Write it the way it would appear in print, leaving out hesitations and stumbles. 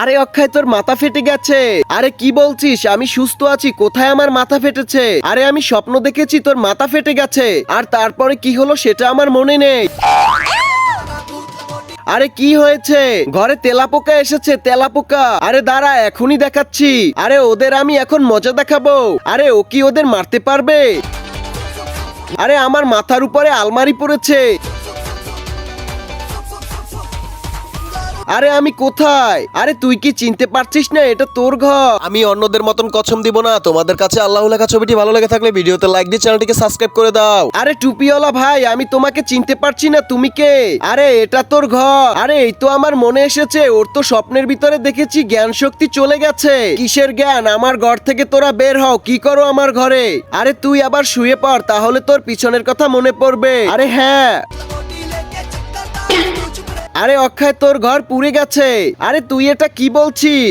আরে অক্ষয়, তোর মাথা ফেটে গেছে। আরে কি বলছিস? আমি সুস্থ আছি, কোথায় আমার মাথা ফেটেছে? আরে আমি স্বপ্ন দেখেছি তোর মাথা ফেটে গেছে, আর তারপরে কি হলো সেটা আমার মনে নেই। আরে কি হয়েছে? ঘরে তেলাপোকা এসেছে, তেলাপোকা। আরে দাঁড়া, এখনই দেখাচ্ছি। আরে ওদের আমি এখন মজা দেখাবো। আরে ও কি ওদের মারতে পারবে? আরে আমার মাথার উপরে আলমারি পড়েছে। আরে আমি কোথায়? আরে তুই কি চিনতে পারছিস না এটা তোর ঘর? আমি অন্যদের মতন কসম দিব না। তোমাদের কাছে আল্লাহ লেখা ছবিটি ভালো লেগে থাকলে ভিডিওতে লাইক দিয়ে চ্যানেলটিকে সাবস্ক্রাইব করে দাও। আরে টুপিওয়ালা ভাই, আমি তোমাকে চিনতে পারছি না, তুমি কে? আরে এটা তোর ঘর। আরে এই তো আমার মনে এসেছে, ওর তো স্বপ্নের ভিতরে দেখেছি জ্ঞান শক্তি চলে গেছে। কিসের জ্ঞান? আমার ঘর থেকে তোরা বের হও, কি করো আমার ঘরে? আরে তুই আবার শুয়ে পড়, তাহলে তোর পিছনের কথা মনে পড়বে। আরে হ্যাঁ। আরে অক্ষয়, তোর ঘর পুড়ে গেছে। আরে তুই এটা কি বলছিস?